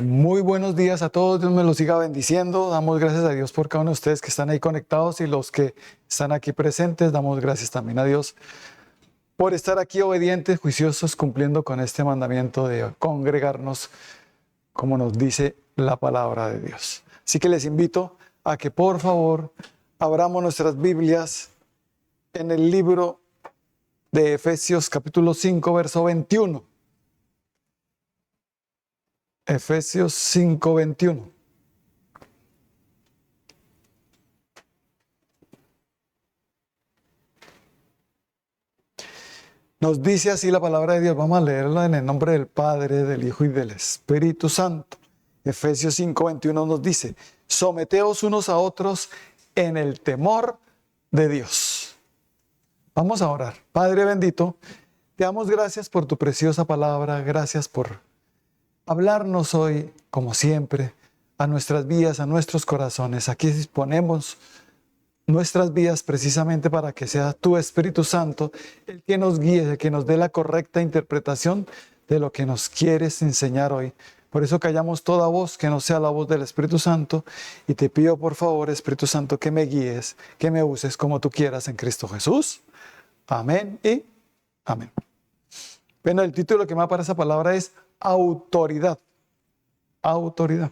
Muy buenos días a todos, Dios me los siga bendiciendo. Damos gracias a Dios por cada uno de ustedes que están ahí conectados y los que están aquí presentes. Damos gracias también a Dios por estar aquí obedientes, juiciosos, cumpliendo con este mandamiento de congregarnos, como nos dice la palabra de Dios. Así que les invito a que por favor abramos nuestras Biblias en el libro de Efesios capítulo 5, verso 21. Efesios 5:21. Nos dice así la palabra de Dios. Vamos a leerlo en el nombre del Padre, del Hijo y del Espíritu Santo. Efesios 5:21 nos dice: someteos unos a otros en el temor de Dios. Vamos a orar. Padre bendito, te damos gracias por tu preciosa palabra. Gracias por hablarnos hoy, como siempre, a nuestras vidas, a nuestros corazones. Aquí disponemos nuestras vidas precisamente para que sea tu Espíritu Santo el que nos guíe, el que nos dé la correcta interpretación de lo que nos quieres enseñar hoy. Por eso callamos toda voz que no sea la voz del Espíritu Santo y te pido por favor, Espíritu Santo, que me guíes, que me uses como tú quieras en Cristo Jesús. Amén y amén. Bueno, el título que me da para esa palabra es autoridad. Autoridad.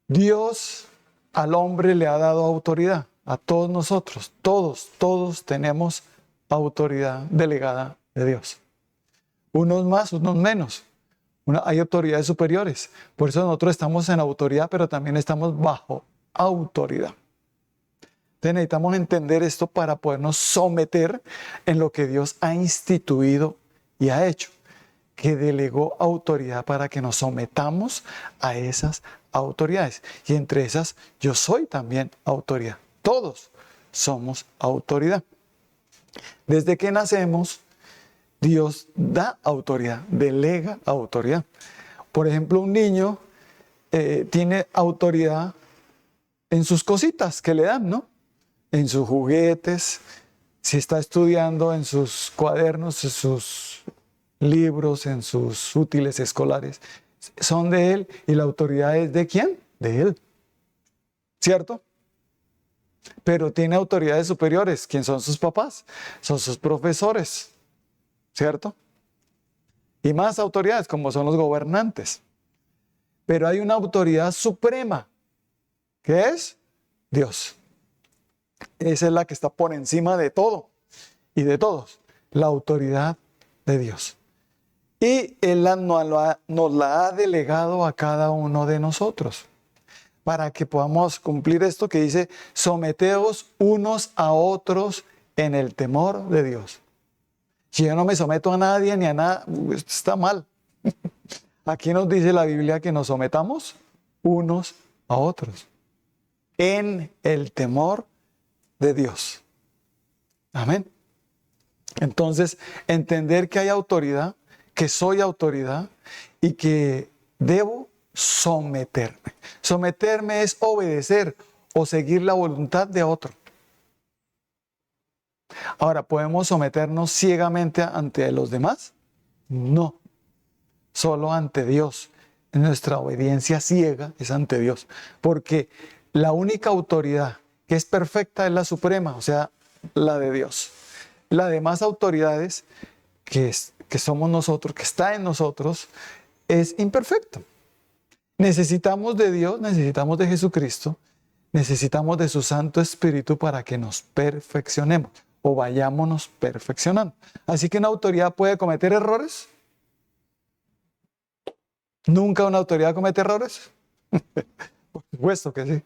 Dios al hombre le ha dado autoridad. A todos nosotros, todos tenemos autoridad delegada de Dios. Unos más, unos menos. Hay autoridades superiores. Por eso nosotros estamos en autoridad, pero también estamos bajo autoridad. Entonces necesitamos entender esto para podernos someter en lo que Dios ha instituido y ha hecho, que delegó autoridad para que nos sometamos a esas autoridades. Y entre esas, yo soy también autoridad. Todos somos autoridad. Desde que nacemos, Dios da autoridad, delega autoridad. Por ejemplo, un niño tiene autoridad en sus cositas que le dan, ¿no? En sus juguetes, si está estudiando, en sus cuadernos, en sus libros, en sus útiles escolares. Son de él y la autoridad es ¿de quién? De él. ¿Cierto? Pero tiene autoridades superiores. ¿Quién son sus papás? Son sus profesores. ¿Cierto? Y más autoridades como son los gobernantes. Pero hay una autoridad suprema. ¿Qué es? Dios. Esa es la que está por encima de todo y de todos. La autoridad de Dios. Y Él nos la ha delegado a cada uno de nosotros. Para que podamos cumplir esto que dice, someteos unos a otros en el temor de Dios. Si yo no me someto a nadie ni a nada, está mal. Aquí nos dice la Biblia que nos sometamos unos a otros en el temor de Dios. Amén. Entonces, entender que hay autoridad, que soy autoridad y que debo someterme. Someterme es obedecer o seguir la voluntad de otro. Ahora, ¿podemos someternos ciegamente ante los demás? No, solo ante Dios. Nuestra obediencia ciega es ante Dios, porque la única autoridad que es perfecta es la suprema, o sea, la de Dios. Las demás autoridades que somos nosotros, que está en nosotros, es imperfecto. Necesitamos de Dios, necesitamos de Jesucristo, necesitamos de su Santo Espíritu para que nos perfeccionemos o vayámonos perfeccionando. Así que una autoridad puede cometer errores. ¿Nunca una autoridad comete errores? Por supuesto que sí.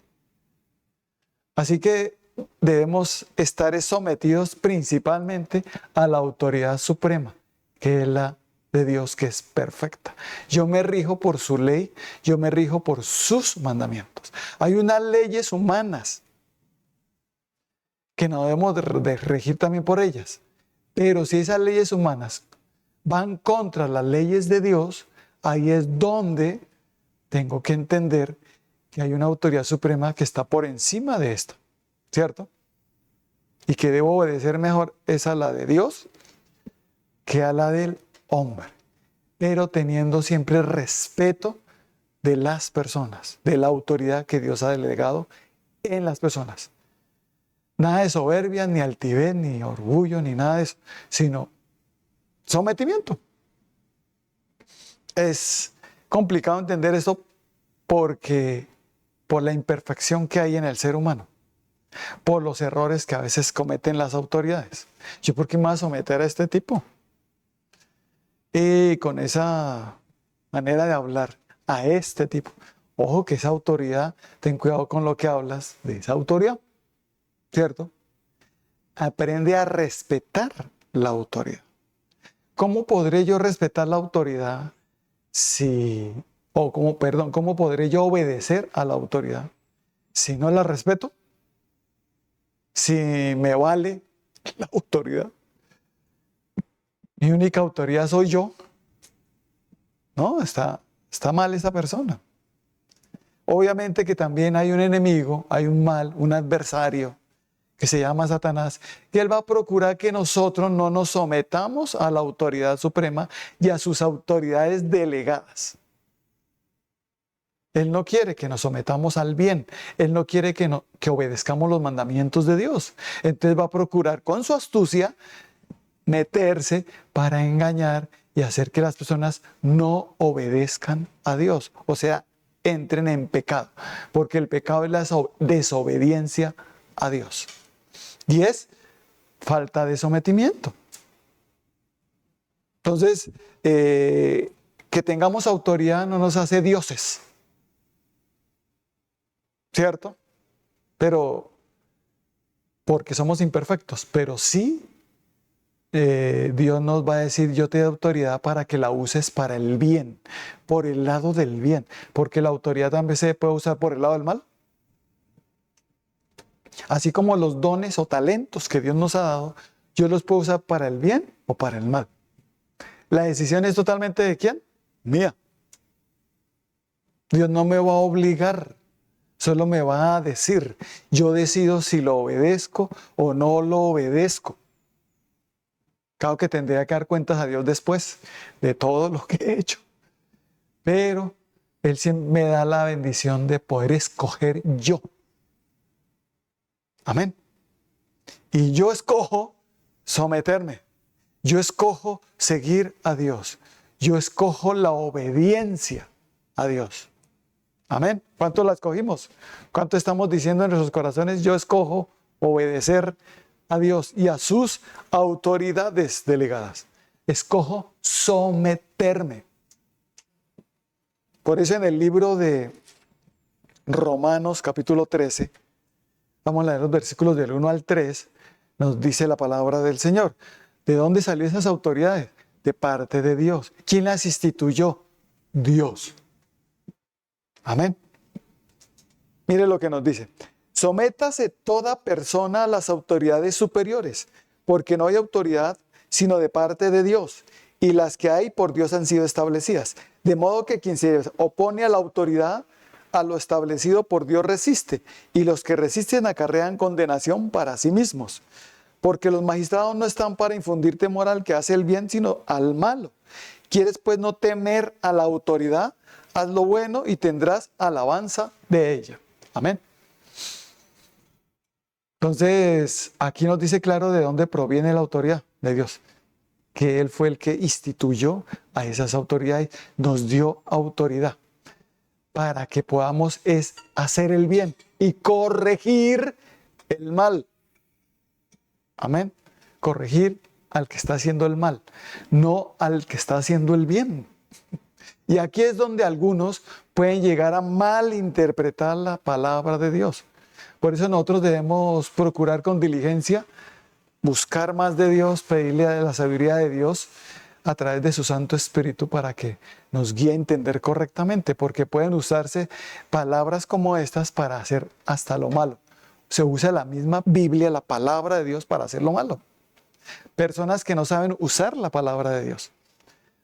Así que debemos estar sometidos principalmente a la autoridad suprema, que es la de Dios, que es perfecta. Yo me rijo por su ley, yo me rijo por sus mandamientos. Hay unas leyes humanas que no debemos de regir también por ellas. Pero si esas leyes humanas van contra las leyes de Dios, ahí es donde tengo que entender que hay una autoridad suprema que está por encima de esto, ¿cierto? Y que debo obedecer mejor es a la de Dios que a la del hombre, pero teniendo siempre respeto de las personas, de la autoridad que Dios ha delegado en las personas. Nada de soberbia, ni altivez, ni orgullo, ni nada de eso, sino sometimiento. Es complicado entender esto porque por la imperfección que hay en el ser humano, por los errores que a veces cometen las autoridades. ¿Yo por qué me voy a someter a este tipo? Y con esa manera de hablar a este tipo, ojo que esa autoridad, ten cuidado con lo que hablas de esa autoridad, ¿cierto? Aprende a respetar la autoridad. ¿Cómo podré yo respetar la autoridad cómo podré yo obedecer a la autoridad si no la respeto? Si me vale la autoridad. Mi única autoridad soy yo. No, está mal esa persona. Obviamente que también hay un enemigo, hay un mal, un adversario que se llama Satanás, que él va a procurar que nosotros no nos sometamos a la autoridad suprema y a sus autoridades delegadas. Él no quiere que nos sometamos al bien. Él no quiere que obedezcamos los mandamientos de Dios. Entonces va a procurar con su astucia meterse para engañar y hacer que las personas no obedezcan a Dios. O sea, entren en pecado. Porque el pecado es la desobediencia a Dios. Y es falta de sometimiento. Entonces, que tengamos autoridad no nos hace dioses. ¿Cierto? Pero, porque somos imperfectos, pero sí Dios nos va a decir, yo te doy autoridad para que la uses para el bien, por el lado del bien, porque la autoridad también se puede usar por el lado del mal. Así como los dones o talentos que Dios nos ha dado, yo los puedo usar para el bien o para el mal. La decisión es totalmente de ¿quién? Mía. Dios no me va a obligar. Solo me va a decir, yo decido si lo obedezco o no lo obedezco. Claro que tendría que dar cuentas a Dios después de todo lo que he hecho. Pero Él siempre me da la bendición de poder escoger yo. Amén. Y yo escojo someterme. Yo escojo seguir a Dios. Yo escojo la obediencia a Dios. Amén. ¿Cuánto la escogimos? ¿Cuánto estamos diciendo en nuestros corazones? Yo escojo obedecer a Dios y a sus autoridades delegadas. Escojo someterme. Por eso en el libro de Romanos capítulo 13, vamos a leer los versículos del 1 al 3, nos dice la palabra del Señor. ¿De dónde salieron esas autoridades? De parte de Dios. ¿Quién las instituyó? Dios. Amén. Mire lo que nos dice. Sométase toda persona a las autoridades superiores, porque no hay autoridad sino de parte de Dios, y las que hay por Dios han sido establecidas. De modo que quien se opone a la autoridad, a lo establecido por Dios resiste, y los que resisten acarrean condenación para sí mismos. Porque los magistrados no están para infundir temor al que hace el bien, sino al malo. ¿Quieres pues no temer a la autoridad? Haz lo bueno y tendrás alabanza de ella. Amén. Entonces, aquí nos dice claro de dónde proviene la autoridad de Dios. Que Él fue el que instituyó a esas autoridades, nos dio autoridad para que podamos hacer el bien y corregir el mal. Amén. Corregir al que está haciendo el mal, no al que está haciendo el bien. Y aquí es donde algunos pueden llegar a malinterpretar la palabra de Dios. Por eso nosotros debemos procurar con diligencia, buscar más de Dios, pedirle la sabiduría de Dios a través de su Santo Espíritu para que nos guíe a entender correctamente, porque pueden usarse palabras como estas para hacer hasta lo malo. Se usa la misma Biblia, la palabra de Dios, para hacer lo malo. Personas que no saben usar la palabra de Dios.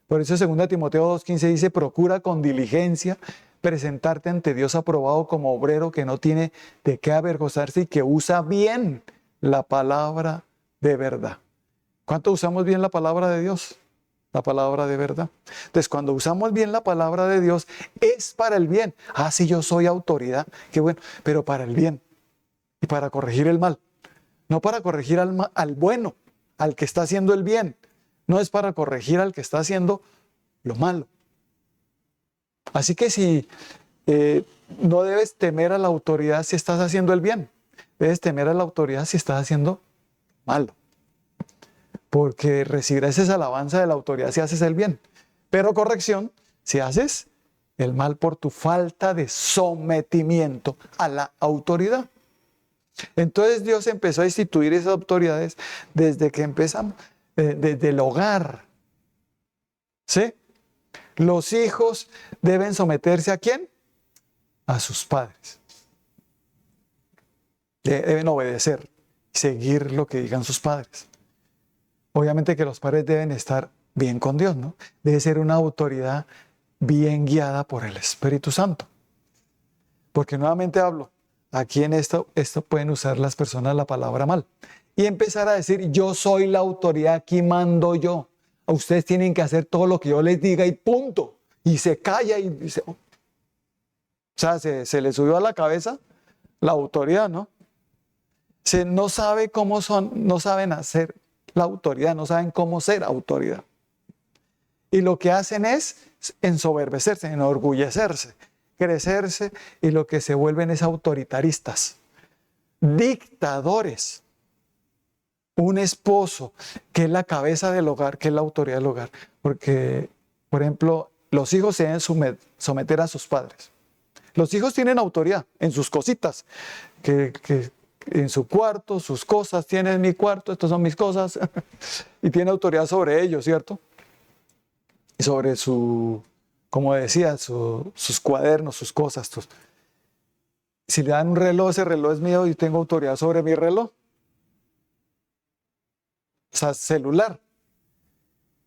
Por eso 2 Timoteo 2:15 dice, procura con diligencia presentarte ante Dios aprobado como obrero que no tiene de qué avergonzarse y que usa bien la palabra de verdad. ¿Cuánto usamos bien la palabra de Dios? la palabra de verdad. Entonces, cuando usamos bien la palabra de Dios, es para el bien. Ah, sí, yo soy autoridad, qué bueno, pero para el bien y para corregir el mal. No para corregir al bueno, al que está haciendo el bien. No es para corregir al que está haciendo lo malo. Así que si no debes temer a la autoridad si estás haciendo el bien, debes temer a la autoridad si estás haciendo malo. Porque recibirás esa alabanza de la autoridad si haces el bien. Pero corrección si haces el mal por tu falta de sometimiento a la autoridad. Entonces Dios empezó a instituir esas autoridades desde que empezamos, desde el hogar. ¿Sí? Los hijos deben someterse ¿a quién? A sus padres. Deben obedecer, seguir lo que digan sus padres. Obviamente que los padres deben estar bien con Dios, ¿no? Debe ser una autoridad bien guiada por el Espíritu Santo. Porque nuevamente hablo, aquí en esto pueden usar las personas la palabra mal. Y empezar a decir, yo soy la autoridad, aquí mando yo. Ustedes tienen que hacer todo lo que yo les diga y punto. Y se calla y dice, o sea, se le subió a la cabeza la autoridad, ¿no? No sabe cómo son, no saben hacer la autoridad, no saben cómo ser autoridad. Y lo que hacen es ensoberbecerse, enorgullecerse, crecerse, y lo que se vuelven es autoritaristas, dictadores. Un esposo que es la cabeza del hogar, que es la autoridad del hogar. Porque, por ejemplo, los hijos se deben someter a sus padres. Los hijos tienen autoridad en sus cositas, que en su cuarto, sus cosas, tienen mi cuarto, estas son mis cosas, y tiene autoridad sobre ellos, ¿cierto? Y sobre como decía, sus cuadernos, sus cosas. Si le dan un reloj, ese reloj es mío y tengo autoridad sobre mi reloj. O sea, celular.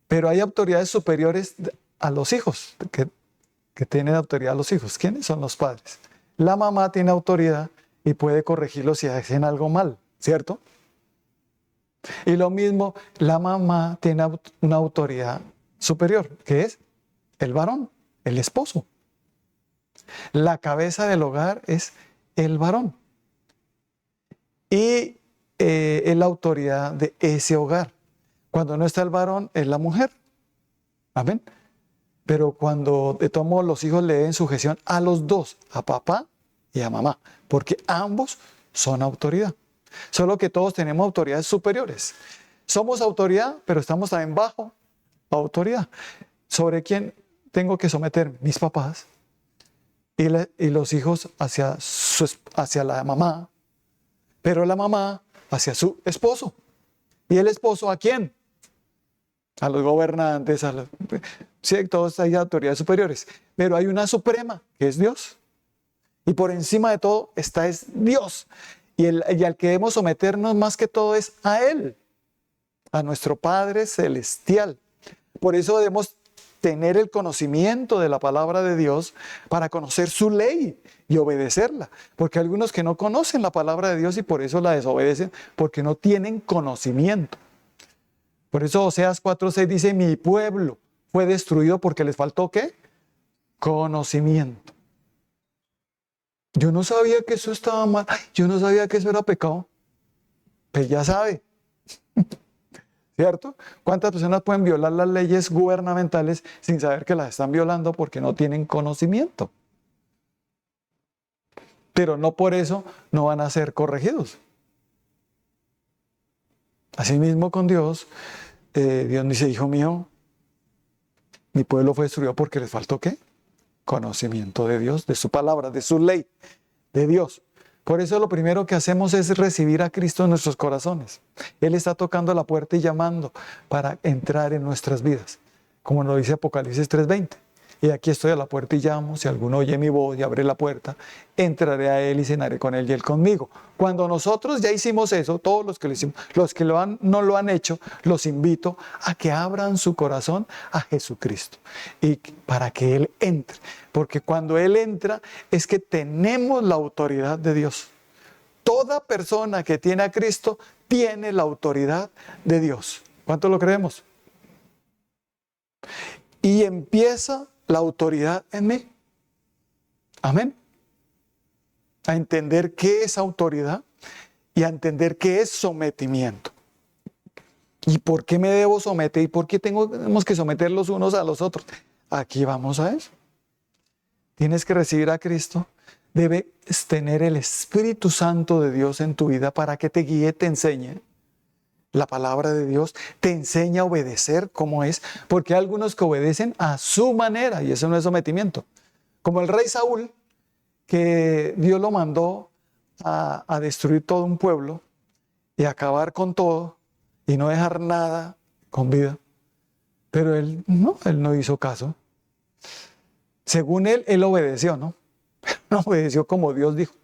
Pero hay autoridades superiores a los hijos, que tienen autoridad a los hijos. ¿Quiénes son los padres? La mamá tiene autoridad y puede corregirlos si hacen algo mal, ¿cierto? Y lo mismo, la mamá tiene una autoridad superior, que es el varón, el esposo. La cabeza del hogar es el varón. Y es la autoridad de ese hogar. Cuando no está el varón, es la mujer. Amén. Pero cuando de todos modos los hijos le den sujeción a los dos, a papá y a mamá, porque ambos son autoridad. Solo que todos tenemos autoridades superiores. Somos autoridad, pero estamos también bajo autoridad. ¿Sobre quién tengo que someter? Mis papás y los hijos hacia la mamá, pero la mamá hacia su esposo. ¿Y el esposo a quién? A los gobernantes, sí, todos hay autoridades superiores, pero hay una suprema, que es Dios. Y por encima de todo es Dios. Y al que debemos someternos más que todo es a Él, a nuestro Padre Celestial. Por eso debemos tener el conocimiento de la palabra de Dios para conocer su ley y obedecerla. Porque hay algunos que no conocen la palabra de Dios y por eso la desobedecen, porque no tienen conocimiento. Por eso Oseas 4:6 dice, mi pueblo fue destruido porque les faltó ¿qué? Conocimiento. Yo no sabía que eso estaba mal, yo no sabía que eso era pecado. Pues ya sabe. ¿Cierto? ¿Cuántas personas pueden violar las leyes gubernamentales sin saber que las están violando porque no tienen conocimiento? Pero no por eso no van a ser corregidos. Asimismo con Dios, Dios dice, hijo mío, mi pueblo fue destruido porque les faltó ¿qué? Conocimiento de Dios, de su palabra, de su ley, de Dios. Por eso lo primero que hacemos es recibir a Cristo en nuestros corazones. Él está tocando la puerta y llamando para entrar en nuestras vidas, como nos dice Apocalipsis 3:20. Y aquí estoy a la puerta y llamo, si alguno oye mi voz y abre la puerta, entraré a Él y cenaré con Él y Él conmigo. Cuando nosotros ya hicimos eso, todos los que lo hicimos, los que no lo han hecho, los invito a que abran su corazón a Jesucristo y para que Él entre. Porque cuando Él entra es que tenemos la autoridad de Dios. Toda persona que tiene a Cristo tiene la autoridad de Dios. ¿Cuánto lo creemos? Y empieza la autoridad en mí. Amén. A entender qué es autoridad y a entender qué es sometimiento. ¿Y por qué me debo someter? ¿Y por qué tenemos que someter los unos a los otros? Aquí vamos a eso. Tienes que recibir a Cristo. Debes tener el Espíritu Santo de Dios en tu vida para que te guíe, te enseñe. La palabra de Dios te enseña a obedecer como es, porque hay algunos que obedecen a su manera y eso no es sometimiento. Como el rey Saúl, que Dios lo mandó a destruir todo un pueblo y acabar con todo y no dejar nada con vida. Pero él no hizo caso. Según él obedeció, ¿no? No obedeció como Dios dijo.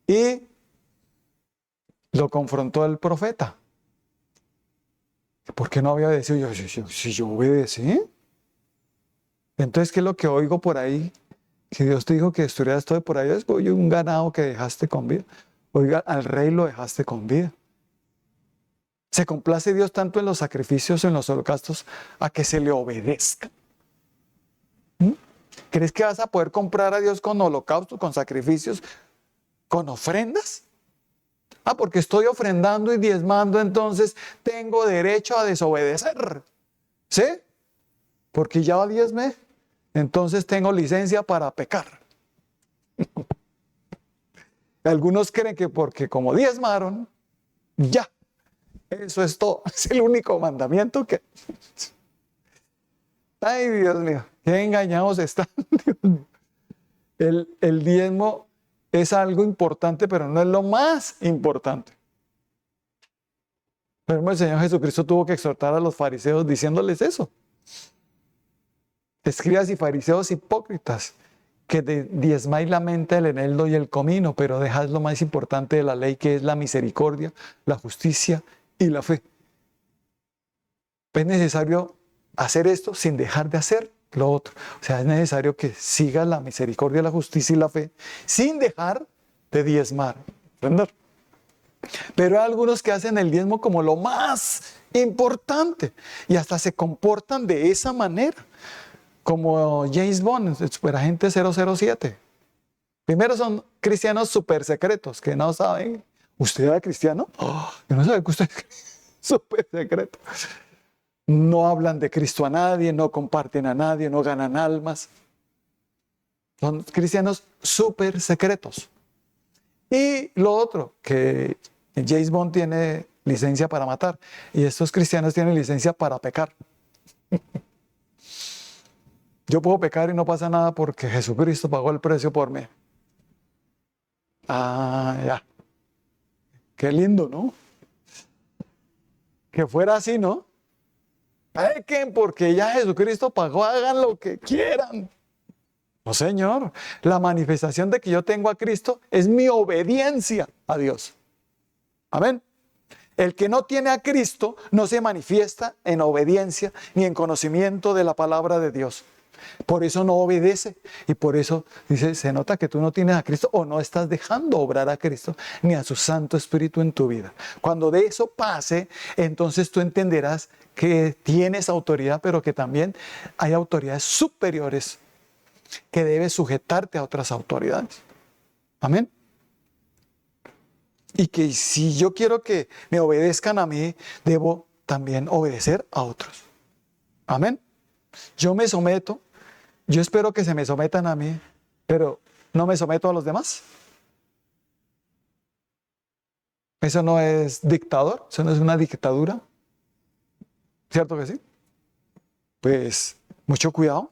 Y lo confrontó el profeta. ¿Por qué no había obedecido? Si yo obedecí. Entonces, ¿qué es lo que oigo por ahí? Que Dios te dijo que destruyeras todo por ahí. Es un ganado que dejaste con vida. Oiga, al rey lo dejaste con vida. Se complace Dios tanto en los sacrificios, en los holocaustos, a que se le obedezca. ¿Crees que vas a poder comprar a Dios con holocaustos, con sacrificios, con ofrendas? Porque estoy ofrendando y diezmando, entonces tengo derecho a desobedecer. ¿Sí? Porque ya diezmé, entonces tengo licencia para pecar. Algunos creen que porque como diezmaron, ya, eso es todo. Es el único mandamiento que... Ay, Dios mío, qué engañados están. Dios mío. El diezmo es algo importante, pero no es lo más importante. Pero el Señor Jesucristo tuvo que exhortar a los fariseos diciéndoles eso. Escribas y fariseos hipócritas, que diezmáis la menta, el eneldo y el comino, pero dejad lo más importante de la ley, que es la misericordia, la justicia y la fe. Es necesario hacer esto sin dejar de hacer lo otro. O sea, es necesario que sigas la misericordia, la justicia y la fe sin dejar de diezmar. ¿Entender? Pero hay algunos que hacen el diezmo como lo más importante y hasta se comportan de esa manera, como James Bond, el superagente 007. Primero son cristianos súper secretos que no saben. ¿Usted era cristiano? Yo no sabía que usted es súper secreto. No hablan de Cristo a nadie, no comparten a nadie, no ganan almas. Son cristianos súper secretos. Y lo otro, que James Bond tiene licencia para matar y estos cristianos tienen licencia para pecar. Yo puedo pecar y no pasa nada porque Jesucristo pagó el precio por mí. Ya. Qué lindo, ¿no? Que fuera así, ¿no? Pequen porque ya Jesucristo pagó, hagan lo que quieran. No, Señor. La manifestación de que yo tengo a Cristo es mi obediencia a Dios. Amén. El que no tiene a Cristo no se manifiesta en obediencia ni en conocimiento de la palabra de Dios. Por eso no obedece y por eso dice, se nota que tú no tienes a Cristo o no estás dejando obrar a Cristo ni a su Santo Espíritu en tu vida. Cuando de eso pase, entonces tú entenderás que tienes autoridad, pero que también hay autoridades superiores que debes sujetarte a otras autoridades. Amén. Y que si yo quiero que me obedezcan a mí, debo también obedecer a otros. Amén. Yo me someto, yo espero que se me sometan a mí, pero no me someto a los demás. Eso no es dictador, eso no es una dictadura. ¿Cierto que sí? Pues mucho cuidado.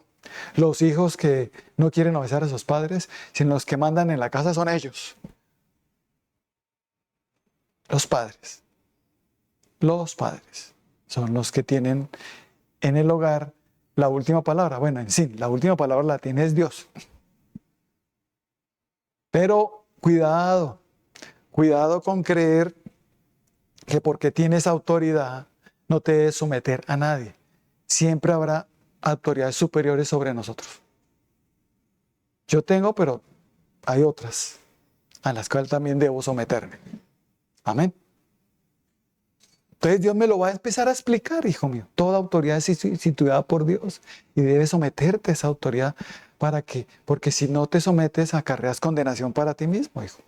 Los hijos que no quieren obedecer a sus padres, sino los que mandan en la casa son ellos. Los padres. Los padres son los que tienen en el hogar la última palabra. Bueno, en sí, la última palabra la tiene es Dios. Pero cuidado con creer que porque tienes autoridad no te debes someter a nadie. Siempre habrá autoridades superiores sobre nosotros. Yo tengo, pero hay otras a las cuales también debo someterme. Amén. Entonces Dios me lo va a empezar a explicar, hijo mío. Toda autoridad es instituida por Dios y debes someterte a esa autoridad porque si no te sometes, acarreas condenación para ti mismo, hijo.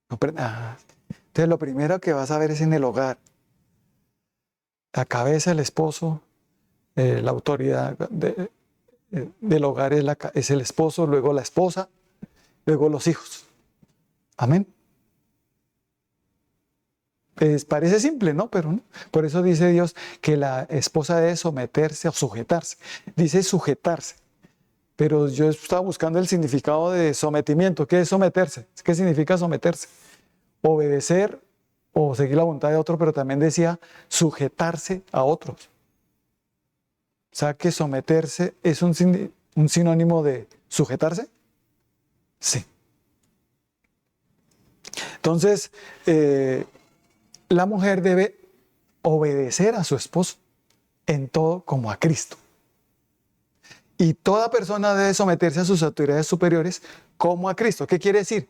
Entonces lo primero que vas a ver es en el hogar. La cabeza, el esposo, la autoridad del hogar es el esposo, luego la esposa, luego los hijos. Amén. Parece simple, ¿no? Pero no. Por eso dice Dios que la esposa debe someterse o sujetarse. Dice sujetarse. Pero yo estaba buscando el significado de sometimiento. ¿Qué es someterse? ¿Qué significa someterse? Obedecer o seguir la voluntad de otro, pero también decía sujetarse a otros. O sea que someterse es un sinónimo de sujetarse. Sí. Entonces, la mujer debe obedecer a su esposo en todo como a Cristo. Y toda persona debe someterse a sus autoridades superiores como a Cristo. ¿Qué quiere decir?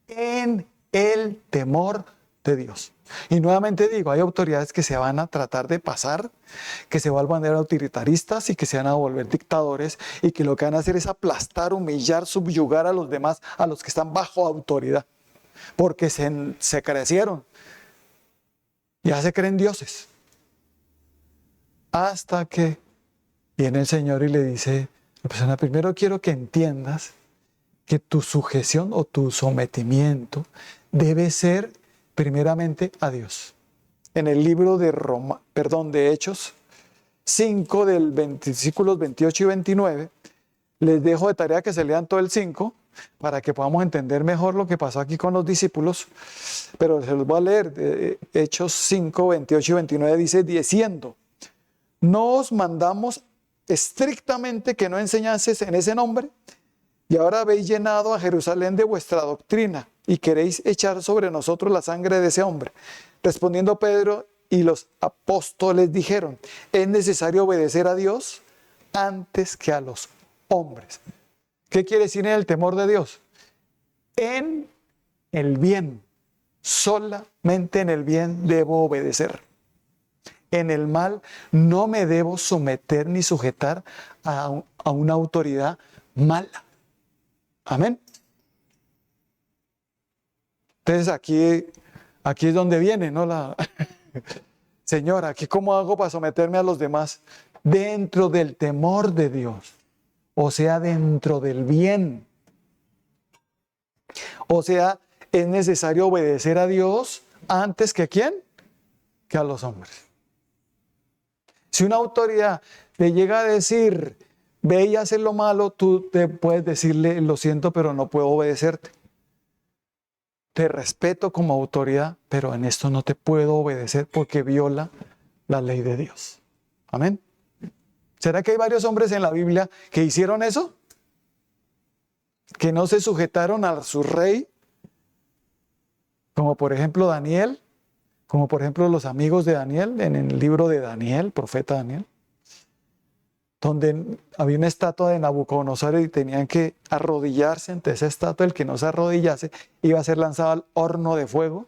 En el temor de Dios. Y nuevamente digo, hay autoridades que se van a tratar de pasar, que se vuelvan a ser autoritaristas y que se van a volver dictadores y que lo que van a hacer es aplastar, humillar, subyugar a los demás, a los que están bajo autoridad, porque se crecieron, ya se creen dioses. Hasta que viene el Señor y le dice, la persona, primero quiero que entiendas que tu sujeción o tu sometimiento debe ser primeramente a Dios. En el libro de Hechos 5 del versículos 28 y 29, les dejo de tarea que se lean todo el 5 para que podamos entender mejor lo que pasó aquí con los discípulos, pero se los voy a leer. Hechos 5, 28 y 29 dice, diciendo, no os mandamos estrictamente que no enseñases en ese nombre, y ahora habéis llenado a Jerusalén de vuestra doctrina y queréis echar sobre nosotros la sangre de ese hombre. Respondiendo Pedro y los apóstoles dijeron, es necesario obedecer a Dios antes que a los hombres. ¿Qué quiere decir en el temor de Dios? En el bien, solamente en el bien debo obedecer. En el mal no me debo someter ni sujetar a una autoridad mala. Amén. Entonces aquí es donde viene, ¿no? Señor, ¿aquí cómo hago para someterme a los demás? Dentro del temor de Dios. O sea, dentro del bien. O sea, es necesario obedecer a Dios antes que ¿a quién? Que a los hombres. Si una autoridad te llega a decir, ve y haces lo malo, tú te puedes decirle, lo siento, pero no puedo obedecerte. Te respeto como autoridad, pero en esto no te puedo obedecer porque viola la ley de Dios. Amén. ¿Será que hay varios hombres en la Biblia que hicieron eso? Que no se sujetaron a su rey, como por ejemplo Daniel, como por ejemplo los amigos de Daniel, en el libro de Daniel, profeta Daniel, donde había una estatua de Nabucodonosor y tenían que arrodillarse ante esa estatua. El que no se arrodillase iba a ser lanzado al horno de fuego.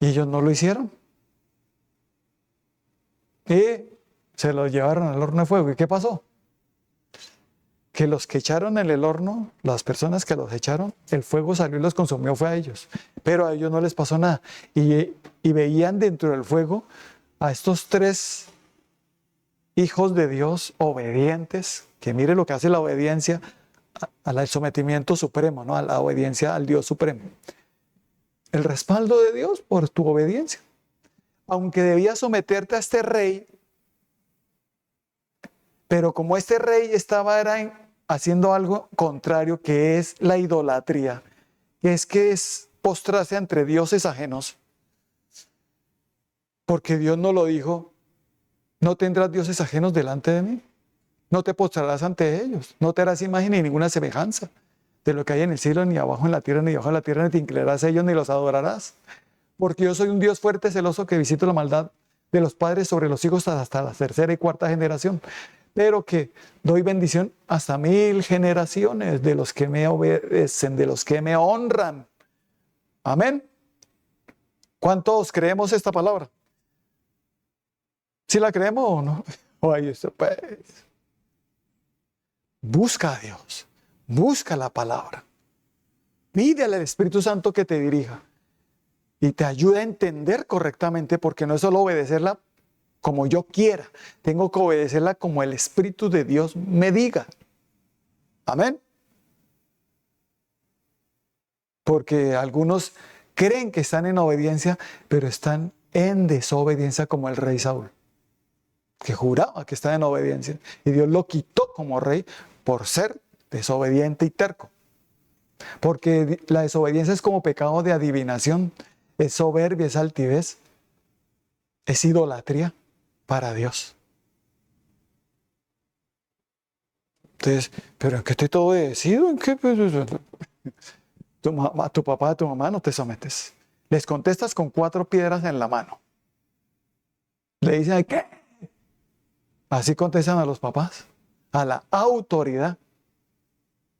Y ellos no lo hicieron. Y se los llevaron al horno de fuego. ¿Y qué pasó? Que los que echaron en el horno, las personas que los echaron, el fuego salió y los consumió, fue a ellos. Pero a ellos no les pasó nada. Y veían dentro del fuego a estos tres hijos de Dios obedientes, que mire lo que hace la obediencia al sometimiento supremo, ¿no? A la obediencia al Dios supremo. El respaldo de Dios por tu obediencia. Aunque debías someterte a este rey, pero como este rey estaba haciendo algo contrario, que es la idolatría, que es postrarse ante dioses ajenos, porque Dios no lo dijo, no tendrás dioses ajenos delante de mí, no te postrarás ante ellos, no te harás imagen ni ninguna semejanza de lo que hay en el cielo, ni abajo en la tierra, ni debajo de la tierra, ni te inclinarás a ellos, ni los adorarás, porque yo soy un Dios fuerte, celoso, que visito la maldad de los padres sobre los hijos hasta la tercera y cuarta generación, pero que doy bendición hasta 1000 generaciones de los que me obedecen, de los que me honran. Amén. ¿Cuántos creemos esta palabra? ¿Sí la creemos o no? Oye, pues, busca a Dios, busca la palabra. Pídele al Espíritu Santo que te dirija y te ayude a entender correctamente, porque no es solo obedecerla como yo quiera, tengo que obedecerla como el Espíritu de Dios me diga. Amén. Porque algunos creen que están en obediencia, pero están en desobediencia, como el rey Saúl, que juraba que estaba en obediencia y Dios lo quitó como rey por ser desobediente y terco. Porque la desobediencia es como pecado de adivinación, es soberbia, es altivez, es idolatría para Dios. Entonces, ¿pero en qué estoy todo obedecido? ¿En qué? Tu papá, a tu mamá no te sometes. Les contestas con 4 piedras en la mano. Le dicen, ¿qué? Así contestan a los papás, a la autoridad.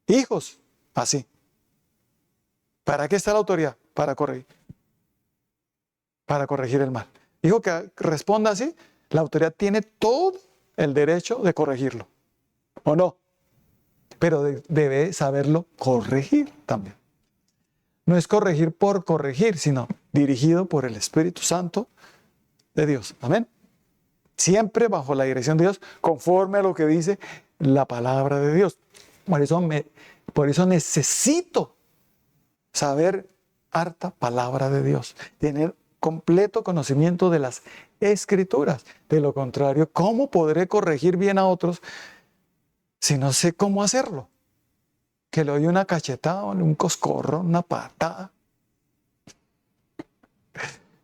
Hijos, así. ¿Para qué está la autoridad? Para corregir el mal. Hijo que responda así, la autoridad tiene todo el derecho de corregirlo, ¿o no? Pero debe saberlo corregir también. No es corregir por corregir, sino dirigido por el Espíritu Santo de Dios. Amén. Siempre bajo la dirección de Dios, conforme a lo que dice la palabra de Dios. Por eso necesito saber harta palabra de Dios, tener completo conocimiento de las Escrituras. De lo contrario, ¿cómo podré corregir bien a otros si no sé cómo hacerlo? Que le doy una cachetada, un coscorro, una patada.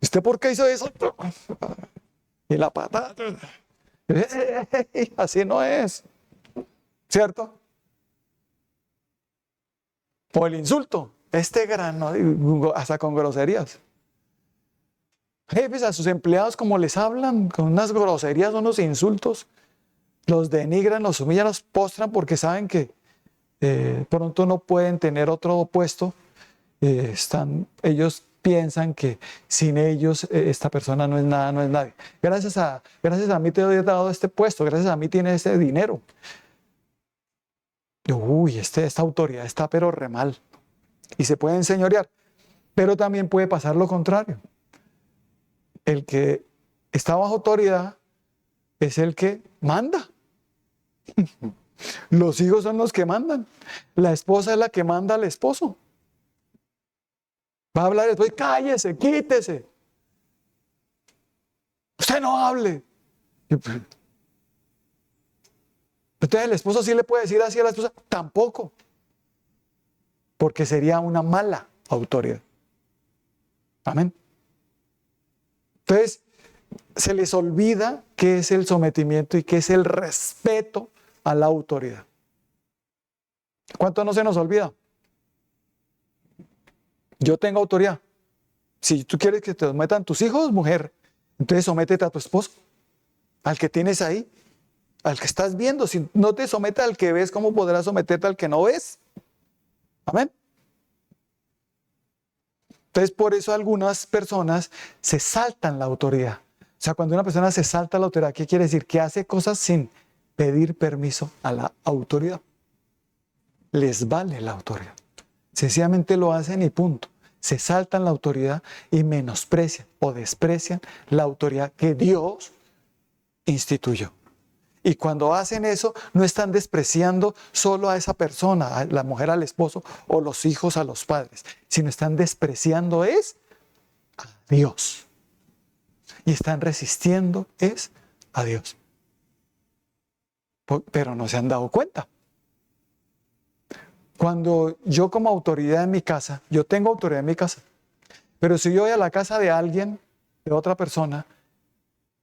¿Usted por qué hizo eso? Y la patada. Así no es. ¿Cierto? O el insulto. Este grano, hasta con groserías. Jefes a sus empleados, como les hablan, con unas groserías, unos insultos, los denigran, los humillan, los postran porque saben que pronto no pueden tener otro puesto. Ellos piensan que sin ellos esta persona no es nada, no es nadie. Gracias a mí te he dado este puesto, gracias a mí tiene este dinero. Uy, esta autoridad está pero re mal. Y se puede enseñorear. Pero también puede pasar lo contrario. El que está bajo autoridad es el que manda. Los hijos son los que mandan. La esposa es la que manda al esposo. Va a hablar después, cállese, quítese. Usted no hable. Entonces el esposo sí le puede decir así a la esposa, tampoco. Porque sería una mala autoridad. Amén. Entonces, se les olvida qué es el sometimiento y qué es el respeto a la autoridad. ¿Cuánto no se nos olvida? Yo tengo autoridad. Si tú quieres que te sometan tus hijos, mujer, entonces sométete a tu esposo, al que tienes ahí, al que estás viendo. Si no te sometes al que ves, ¿cómo podrás someterte al que no ves? Amén. Entonces, por eso algunas personas se saltan la autoridad. O sea, cuando una persona se salta la autoridad, ¿qué quiere decir? Que hace cosas sin pedir permiso a la autoridad. Les vale la autoridad. Sencillamente lo hacen y punto. Se saltan la autoridad y menosprecian o desprecian la autoridad que Dios instituyó. Y cuando hacen eso, no están despreciando solo a esa persona, a la mujer al esposo o los hijos a los padres, sino están despreciando es a Dios. Y están resistiendo es a Dios. Pero no se han dado cuenta. Cuando yo como autoridad en mi casa, yo tengo autoridad en mi casa, pero si yo voy a la casa de alguien, de otra persona,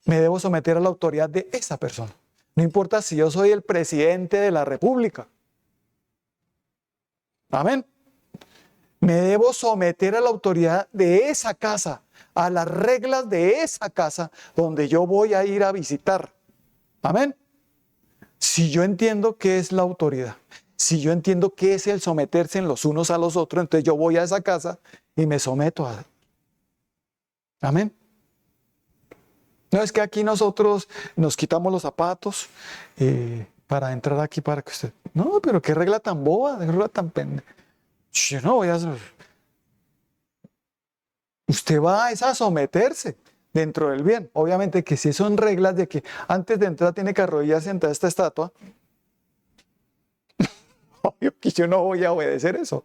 me debo someter a la autoridad de esa persona. No importa si yo soy el presidente de la República. Amén. Me debo someter a la autoridad de esa casa, a las reglas de esa casa donde yo voy a ir a visitar. Amén. Si yo entiendo qué es la autoridad, si yo entiendo qué es el someterse en los unos a los otros, entonces yo voy a esa casa y me someto a... Amén. No es que aquí nosotros nos quitamos los zapatos para entrar aquí para que usted... No, pero qué regla tan boba, qué regla tan pendeja. Yo no voy a... Usted va a someterse dentro del bien. Obviamente que si son reglas de que antes de entrar tiene que arrodillarse ante esta estatua, obvio que yo no voy a obedecer eso.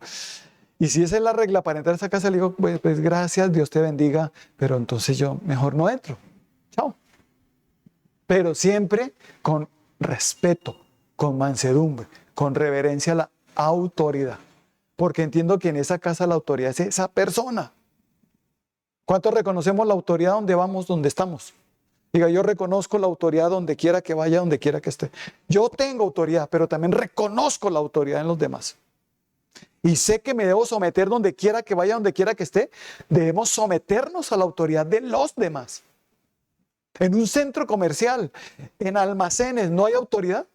Y si esa es la regla para entrar a esa casa, le digo, pues gracias, Dios te bendiga, pero entonces yo mejor no entro. Chao. Pero siempre con respeto, con mansedumbre, con reverencia a la autoridad. Porque entiendo que en esa casa la autoridad es esa persona. ¿Cuántos reconocemos la autoridad donde vamos, donde estamos? Diga, yo reconozco la autoridad donde quiera que vaya, donde quiera que esté. Yo tengo autoridad, pero también reconozco la autoridad en los demás. Y sé que me debo someter donde quiera que vaya, donde quiera que esté. Debemos someternos a la autoridad de los demás. En un centro comercial, en almacenes, ¿no hay autoridad?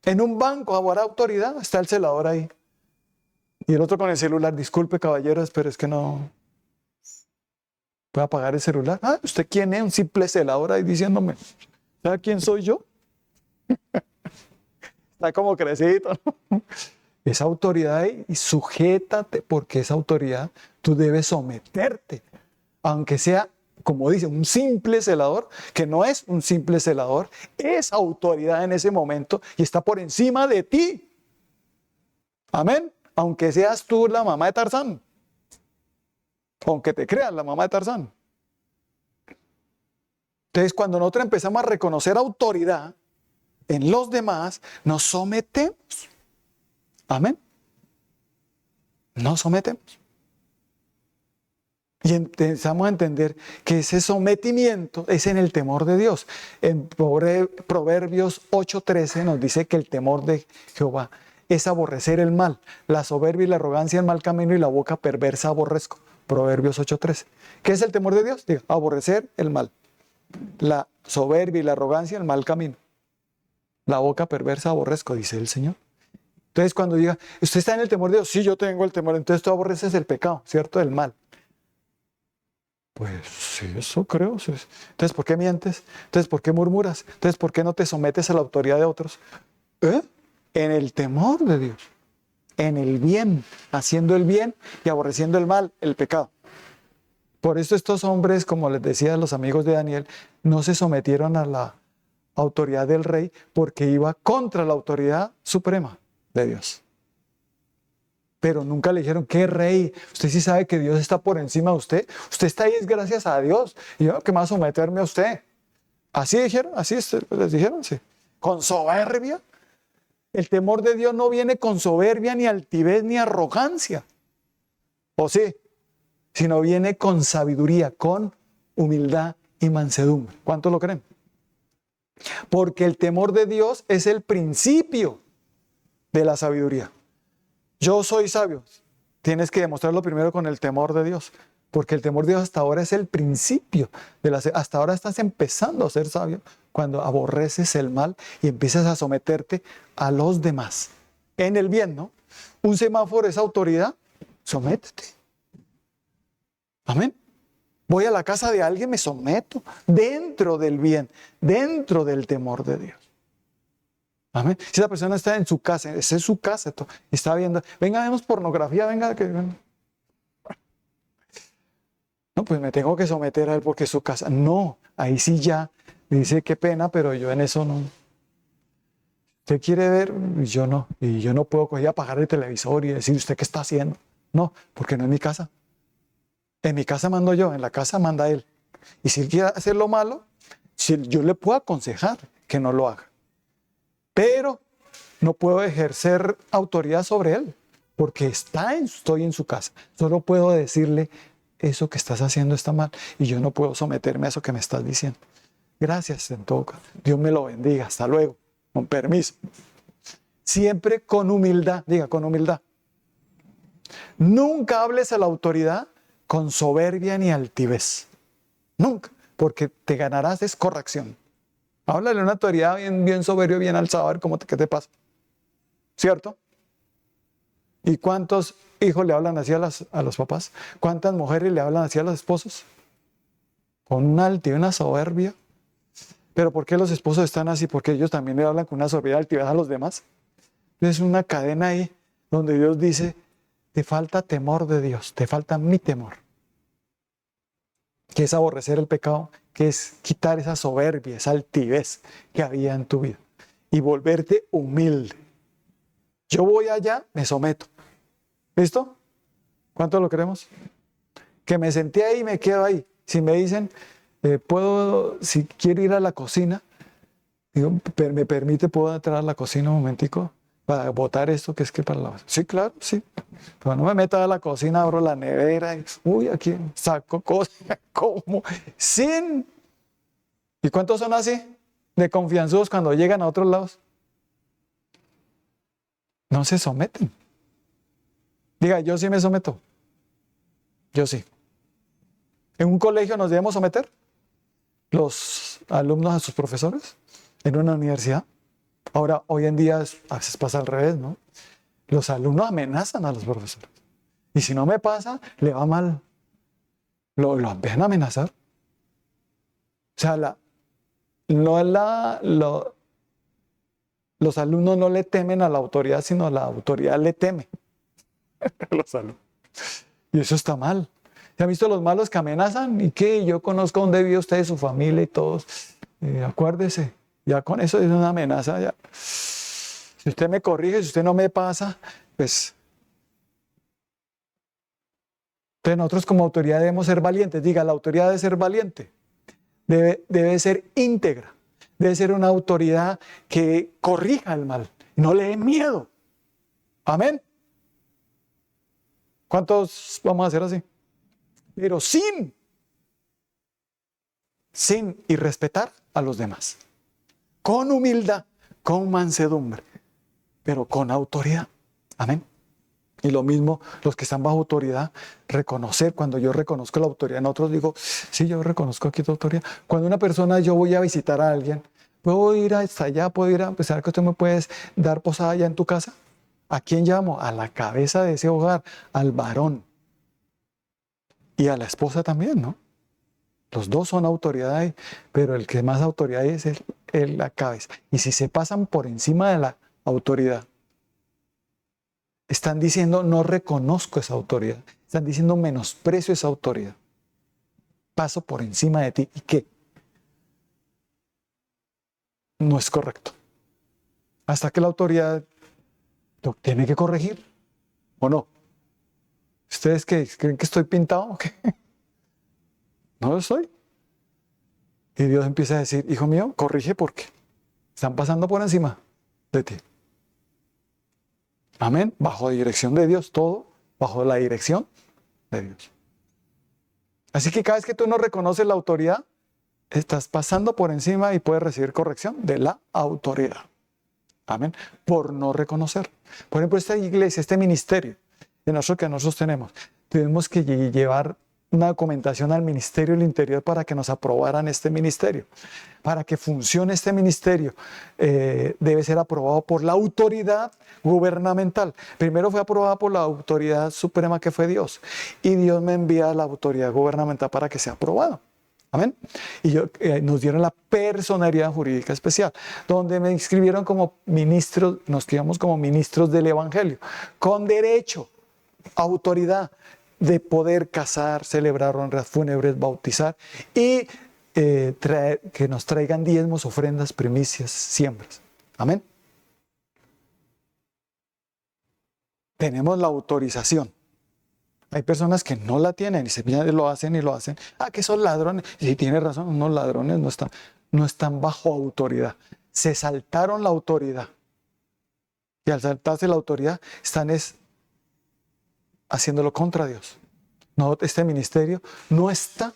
En un banco habrá autoridad, está el celador ahí. Y el otro con el celular, disculpe caballeros, pero es que no puedo apagar el celular. Ah, ¿usted quién es? Un simple celador ahí diciéndome, ¿sabe quién soy yo? Está como crecidito, ¿no? Esa autoridad ahí, y sujétate, porque esa autoridad tú debes someterte, aunque sea, como dice, un simple celador, que no es un simple celador, es autoridad en ese momento y está por encima de ti. Amén. Aunque seas tú la mamá de Tarzán, aunque te creas la mamá de Tarzán. Entonces, cuando nosotros empezamos a reconocer autoridad en los demás, nos sometemos. Amén. Nos sometemos. Y empezamos a entender que ese sometimiento es en el temor de Dios. En Proverbios 8:13 nos dice que el temor de Jehová es aborrecer el mal, la soberbia y la arrogancia, el mal camino y la boca perversa aborrezco. Proverbios 8:13. ¿Qué es el temor de Dios? Diga, aborrecer el mal, la soberbia y la arrogancia, el mal camino. La boca perversa aborrezco, dice el Señor. Entonces cuando diga, ¿usted está en el temor de Dios? Sí, yo tengo el temor. Entonces tú aborreces el pecado, ¿cierto? El mal. Pues sí, eso creo. Entonces, ¿por qué mientes? Entonces, ¿por qué murmuras? Entonces, ¿por qué no te sometes a la autoridad de otros? En el temor de Dios, en el bien, haciendo el bien y aborreciendo el mal, el pecado. Por eso estos hombres, como les decía los amigos de Daniel, no se sometieron a la autoridad del rey porque iba contra la autoridad suprema de Dios. Pero nunca le dijeron, ¿qué rey? Usted sí sabe que Dios está por encima de usted. Usted está ahí es gracias a Dios. Y yo, ¿qué más someterme a usted? Así dijeron, así les dijeron, sí. Con soberbia. El temor de Dios no viene con soberbia, ni altivez, ni arrogancia. ¿O sí? Sino viene con sabiduría, con humildad y mansedumbre. ¿Cuántos lo creen? Porque el temor de Dios es el principio de la sabiduría. Yo soy sabio. Tienes que demostrarlo primero con el temor de Dios. Porque el temor de Dios hasta ahora es el principio. Hasta ahora estás empezando a ser sabio cuando aborreces el mal y empiezas a someterte a los demás. En el bien, ¿no? Un semáforo es autoridad. Sométete. Amén. Voy a la casa de alguien, me someto dentro del bien, dentro del temor de Dios. Amén. Si esa persona está en su casa, esa es su casa, y está viendo, venga, vemos pornografía, venga, que... No, pues me tengo que someter a él porque es su casa. No, ahí sí ya dice qué pena, pero yo en eso no. Usted quiere ver, yo no. Y yo no puedo coger y apagar el televisor y decir, ¿usted qué está haciendo? No, porque no es mi casa. En mi casa mando yo, en la casa manda él. Y si él quiere hacer lo malo, yo le puedo aconsejar que no lo haga. Pero no puedo ejercer autoridad sobre él, porque estoy en su casa. Solo puedo decirle, eso que estás haciendo está mal, y yo no puedo someterme a eso que me estás diciendo. Gracias, en todo caso. Dios me lo bendiga. Hasta luego. Con permiso. Siempre con humildad. Diga, con humildad. Nunca hables a la autoridad con soberbia ni altivez. Nunca. Porque te ganarás es corrección. Háblale a una autoridad bien soberbio, bien alzado, a ver qué te pasa. ¿Cierto? ¿Y cuántos hijos le hablan así a los papás? ¿Cuántas mujeres le hablan así a los esposos? Con una altivez, una soberbia. ¿Pero por qué los esposos están así? Porque ellos también le hablan con una soberbia y altivez a los demás. Es una cadena ahí donde Dios dice, te falta temor de Dios, te falta mi temor. Que es aborrecer el pecado, que es quitar esa soberbia, esa altivez que había en tu vida y volverte humilde. Yo voy allá, me someto. ¿Listo? ¿Cuánto lo queremos? Que me senté ahí y me quedo ahí. Si me dicen, si quiero ir a la cocina, digo, ¿me permite, puedo entrar a la cocina un momentico para botar esto que es que para la... Sí, claro, sí. Pero no me meto a la cocina, abro la nevera y, uy, aquí saco cosas, como sin... ¿Y cuántos son así? De confianzudos cuando llegan a otros lados. No se someten. Diga, yo sí me someto. Yo sí. ¿En un colegio nos debemos someter? ¿Los alumnos a sus profesores? ¿En una universidad? Ahora, hoy en día a veces pasa al revés, ¿no? Los alumnos amenazan a los profesores. Y si no me pasa, le va mal. Lo empiezan a amenazar. O sea, los alumnos no le temen a la autoridad, sino la autoridad le teme a los alumnos. Y eso está mal. ¿Se han visto los malos que amenazan? ¿Y qué? Yo conozco dónde vive usted, su familia y todos. Acuérdese, ya con eso es una amenaza. Ya. Si usted me corrige, si usted no me pasa, pues... Entonces nosotros como autoridad debemos ser valientes. Diga, la autoridad debe ser valiente. Debe ser íntegra. Debe ser una autoridad que corrija el mal. No le dé miedo. Amén. ¿Cuántos vamos a hacer así? Pero sin y respetar a los demás. Con humildad, con mansedumbre, pero con autoridad. Amén. Y lo mismo los que están bajo autoridad, reconocer, cuando yo reconozco la autoridad en otros, digo, sí, yo reconozco aquí tu autoridad. Cuando una persona, yo voy a visitar a alguien, puedo ir hasta allá, puedo ir a pensar que tú me puedes dar posada allá en tu casa. ¿A quién llamo? A la cabeza de ese hogar, al varón. Y a la esposa también, ¿no? Los dos son autoridad ahí, pero el que más autoridad es la cabeza. Y si se pasan por encima de la autoridad, están diciendo no reconozco esa autoridad. Están diciendo menosprecio esa autoridad. Paso por encima de ti. ¿Y qué? No es correcto. Hasta que la autoridad lo tiene que corregir. ¿O no? ¿Ustedes qué? ¿Creen que estoy pintado o qué? No lo soy. Y Dios empieza a decir, hijo mío, corrige porque están pasando por encima de ti. Amén. Bajo la dirección de Dios, todo bajo la dirección de Dios. Así que cada vez que tú no reconoces la autoridad, estás pasando por encima y puedes recibir corrección de la autoridad. Amén. Por no reconocer. Por ejemplo, esta iglesia, este ministerio que nosotros tenemos que llevar una documentación al Ministerio del Interior para que nos aprobaran este ministerio. Para que funcione este ministerio, debe ser aprobado por la autoridad gubernamental. Primero fue aprobado por la autoridad suprema que fue Dios. Y Dios me envía a la autoridad gubernamental para que sea aprobado. Amén. Y nos dieron la personalidad jurídica especial, donde me inscribieron como ministros, nos inscribimos como ministros del Evangelio, con derecho, autoridad de poder casar, celebrar honras fúnebres, bautizar y que nos traigan diezmos, ofrendas, primicias, siembras. Amén. Tenemos la autorización. Hay personas que no la tienen y se lo hacen y lo hacen. Ah, que son ladrones. Y sí, tiene razón, unos ladrones no están bajo autoridad. Se saltaron la autoridad. Y al saltarse la autoridad, están haciéndolo contra Dios. No, este ministerio no está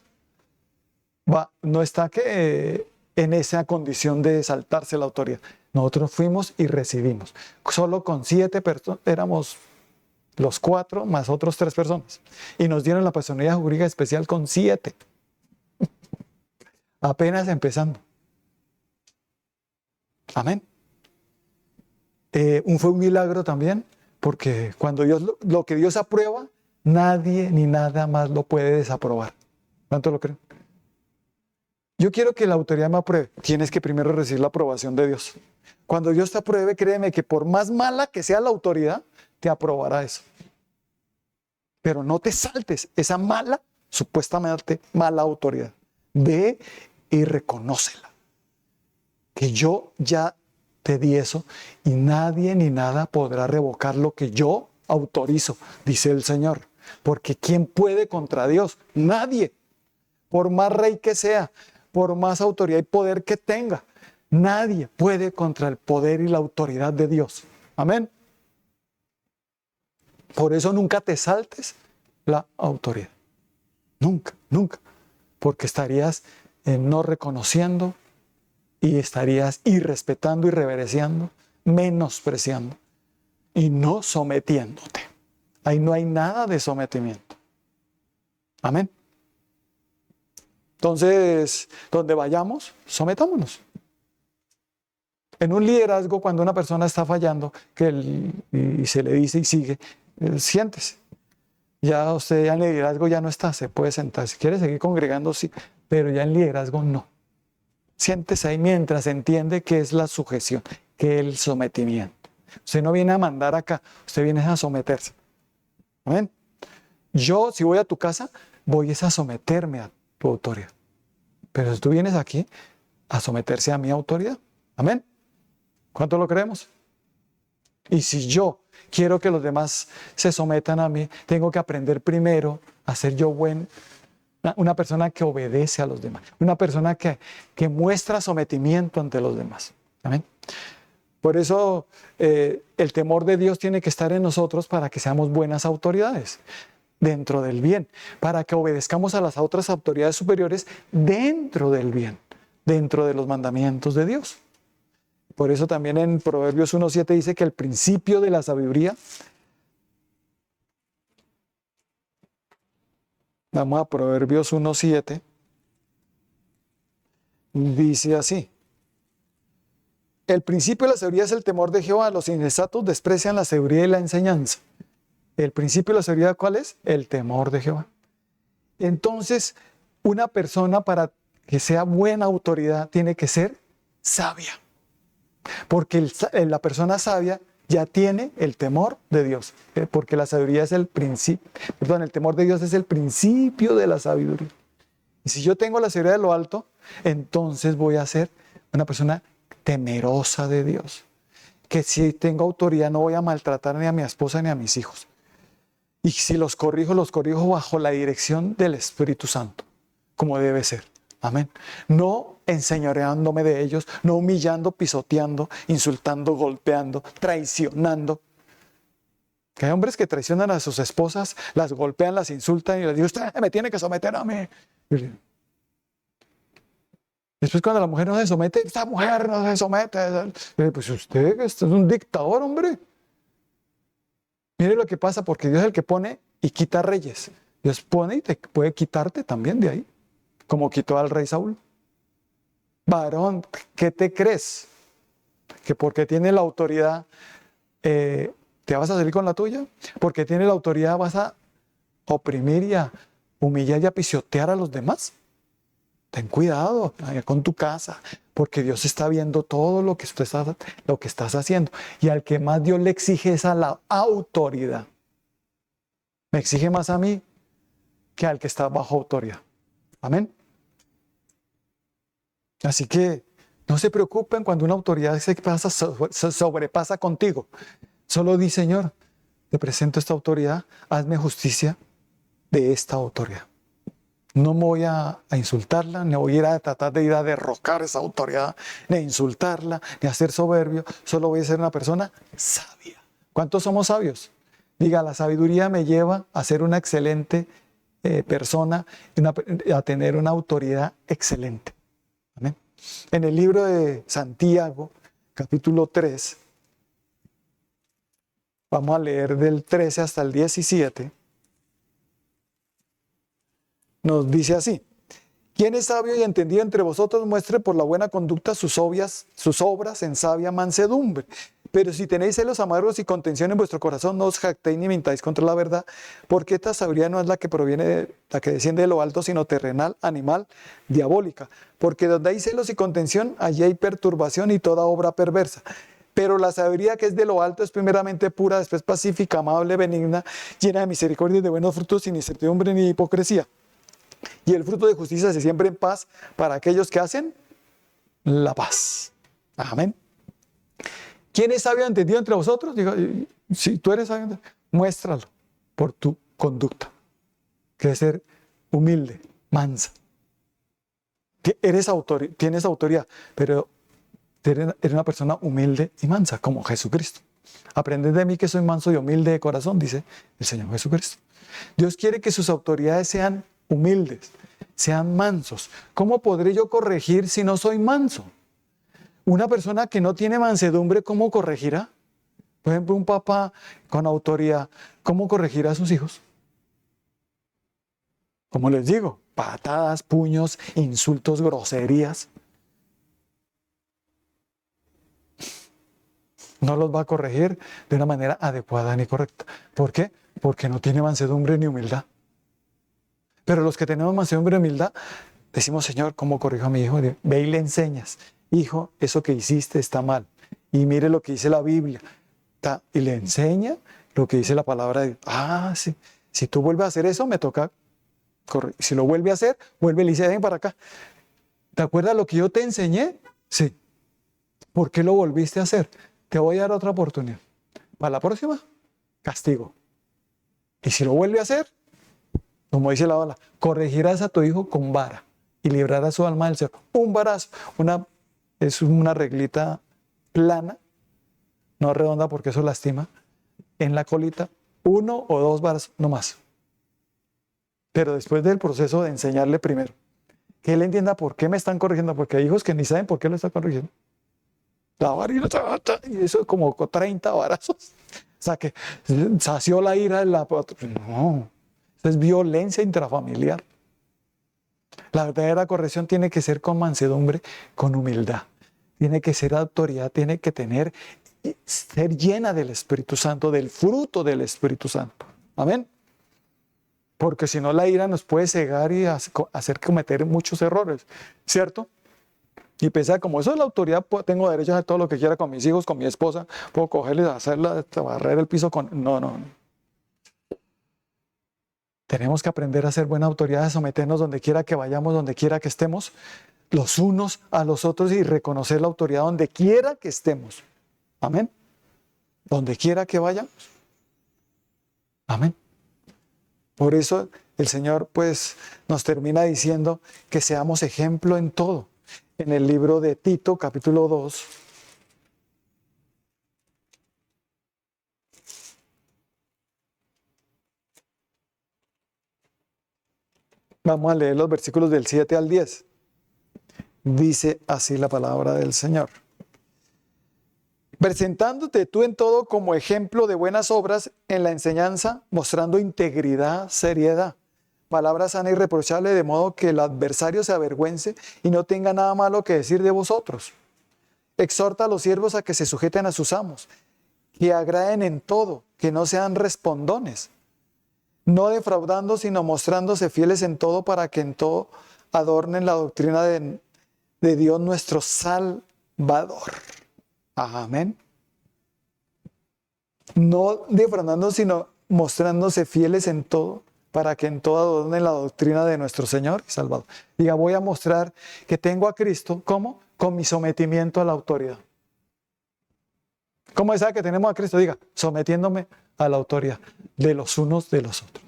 en esa condición de saltarse la autoridad. Nosotros fuimos y recibimos. Solo con 7 personas, éramos los 4 más otros 3 personas. Y nos dieron la personalidad jurídica especial con 7. Apenas empezando. Amén. Fue un milagro también, Porque cuando Dios, lo que Dios aprueba, nadie ni nada más lo puede desaprobar. ¿Cuánto lo creen? Yo quiero que la autoridad me apruebe. Tienes que primero recibir la aprobación de Dios. Cuando Dios te apruebe, créeme que por más mala que sea la autoridad, te aprobará eso. Pero no te saltes esa mala, supuestamente mala autoridad. Ve y reconócela. Que yo ya te di eso y nadie ni nada podrá revocar lo que yo autorizo, dice el Señor. Porque ¿quién puede contra Dios? Nadie. Por más rey que sea, por más autoridad y poder que tenga, nadie puede contra el poder y la autoridad de Dios. Amén. Por eso nunca te saltes la autoridad. Nunca, nunca. Porque estarías no reconociendo y estarías irrespetando y reverenciando, menospreciando y no sometiéndote. Ahí no hay nada de sometimiento. Amén. Entonces, donde vayamos, sometámonos. En un liderazgo, cuando una persona está fallando, y se le dice y sigue, siéntese. Ya usted ya en liderazgo ya no está, se puede sentar. Si quiere seguir congregando, sí, pero ya en liderazgo no. Siéntese ahí mientras entiende qué es la sujeción, qué es el sometimiento. Usted no viene a mandar acá, usted viene a someterse. Amén. Yo, si voy a tu casa, voy a someterme a tu autoridad. Pero si tú vienes aquí a someterse a mi autoridad. Amén. ¿Cuánto lo creemos? Y si yo quiero que los demás se sometan a mí, tengo que aprender primero a ser yo una persona que obedece a los demás, una persona que muestra sometimiento ante los demás. Amén. Por eso el temor de Dios tiene que estar en nosotros para que seamos buenas autoridades dentro del bien, para que obedezcamos a las otras autoridades superiores dentro del bien, dentro de los mandamientos de Dios. Por eso también en Proverbios 1:7 dice que el principio de la sabiduría, vamos a Proverbios 1:7, dice así: el principio de la sabiduría es el temor de Jehová, los insensatos desprecian la sabiduría y la enseñanza. El principio de la sabiduría, ¿cuál es? El temor de Jehová. Entonces, una persona para que sea buena autoridad tiene que ser sabia. Porque la persona sabia ya tiene el temor de Dios. Porque la sabiduría es el principio, el temor de Dios es el principio de la sabiduría. Y si yo tengo la sabiduría de lo alto, entonces voy a ser una persona temerosa de Dios. Que si tengo autoridad no voy a maltratar ni a mi esposa ni a mis hijos. Y si los corrijo bajo la dirección del Espíritu Santo, como debe ser. Amén. No enseñoreándome de ellos, no humillando, pisoteando, insultando, golpeando, traicionando. Que hay hombres que traicionan a sus esposas, las golpean, las insultan y les dicen, usted me tiene que someter a mí. Después cuando la mujer no se somete, esta mujer no se somete. Pues usted es un dictador, hombre. Mire lo que pasa, porque Dios es el que pone y quita reyes. Dios pone y te puede quitarte también de ahí, como quitó al rey Saúl. Varón, ¿qué te crees? ¿Que porque tiene la autoridad te vas a salir con la tuya? ¿Porque tiene la autoridad vas a oprimir y a humillar y a pisotear a los demás? Ten cuidado con tu casa, porque Dios está viendo todo lo que estás haciendo. Y al que más Dios le exige es a la autoridad. Me exige más a mí que al que está bajo autoridad. Amén. Así que no se preocupen cuando una autoridad se sobrepasa contigo. Solo di, Señor, te presento esta autoridad, hazme justicia de esta autoridad. No me voy a insultarla, ni voy a ir a tratar de ir a derrocar esa autoridad, ni a insultarla, ni a ser soberbio. Solo voy a ser una persona sabia. ¿Cuántos somos sabios? Diga, la sabiduría me lleva a ser una excelente persona, a tener una autoridad excelente. Amén. En el libro de Santiago, capítulo 3, vamos a leer del 13 hasta el 17. Nos dice así: ¿quién es sabio y entendido entre vosotros? Muestre por la buena conducta sus obras en sabia mansedumbre. Pero si tenéis celos amargos y contención en vuestro corazón, no os jactéis ni mintáis contra la verdad, porque esta sabiduría no es la que proviene la que desciende de lo alto, sino terrenal, animal, diabólica. Porque donde hay celos y contención, allí hay perturbación y toda obra perversa. Pero la sabiduría que es de lo alto es primeramente pura, después pacífica, amable, benigna, llena de misericordia y de buenos frutos, sin incertidumbre ni hipocresía. Y el fruto de justicia se siembra en paz para aquellos que hacen la paz. Amén. ¿Quién es sabio y entendido entre vosotros? Digo, si tú eres sabio, muéstralo por tu conducta. Que es ser humilde, mansa. Tienes autoridad, pero eres una persona humilde y mansa, como Jesucristo. Aprended de mí que soy manso y humilde de corazón, dice el Señor Jesucristo. Dios quiere que sus autoridades sean humildes, sean mansos. ¿Cómo podré yo corregir si no soy manso? Una persona que no tiene mansedumbre, ¿cómo corregirá? Por ejemplo, un papá con autoridad, ¿cómo corregirá a sus hijos? Como les digo, patadas, puños, insultos, groserías. No los va a corregir de una manera adecuada ni correcta. ¿Por qué? Porque no tiene mansedumbre ni humildad. Pero los que tenemos mansedumbre y humildad, decimos, Señor, ¿cómo corrijo a mi hijo? Ve y le enseñas. Hijo, eso que hiciste está mal. Y mire lo que dice la Biblia. Y le enseña lo que dice la palabra de Dios. Ah, sí. Si tú vuelves a hacer eso, me toca corregir. Si lo vuelve a hacer, vuelve y le dice, ven para acá. ¿Te acuerdas lo que yo te enseñé? Sí. ¿Por qué lo volviste a hacer? Te voy a dar otra oportunidad. Para la próxima, castigo. Y si lo vuelve a hacer, como dice la Biblia, corregirás a tu hijo con vara y librarás su alma del cielo. Un varazo, es una reglita plana, no redonda porque eso lastima, en la colita, 1 o 2 varas, no más. Pero después del proceso de enseñarle primero, que él entienda por qué me están corrigiendo, porque hay hijos que ni saben por qué lo están corrigiendo. La varilla, y eso es como 30 varazos. O sea, que sació la ira de la... No, eso es violencia intrafamiliar. La verdadera corrección tiene que ser con mansedumbre, con humildad. Tiene que ser autoridad, tiene que ser llena del Espíritu Santo, del fruto del Espíritu Santo. Amén. Porque si no, la ira nos puede cegar y hacer cometer muchos errores, ¿cierto? Y pensar, como eso es la autoridad, tengo derecho a hacer todo lo que quiera con mis hijos, con mi esposa, puedo cogerles, hacerla, barrer el piso con... No. Tenemos que aprender a ser buena autoridad, a someternos donde quiera que vayamos, donde quiera que estemos, los unos a los otros y reconocer la autoridad donde quiera que estemos. Amén. Donde quiera que vayamos. Amén. Por eso el Señor pues nos termina diciendo que seamos ejemplo en todo. En el libro de Tito, capítulo 2. Vamos a leer los versículos del 7 al 10. Dice así la palabra del Señor. Presentándote tú en todo como ejemplo de buenas obras en la enseñanza, mostrando integridad, seriedad, palabra sana y irreprochable, de modo que el adversario se avergüence y no tenga nada malo que decir de vosotros. Exhorta a los siervos a que se sujeten a sus amos, que agraden en todo, que no sean respondones, no defraudando, sino mostrándose fieles en todo, para que en todo adornen la doctrina de Dios nuestro Salvador. Amén. No defraudando, sino mostrándose fieles en todo, para que en todo adornen la doctrina de nuestro Señor y Salvador. Diga, voy a mostrar que tengo a Cristo, ¿cómo? Con mi sometimiento a la autoridad. ¿Cómo es que tenemos a Cristo? Diga, sometiéndome a la autoridad de los unos de los otros.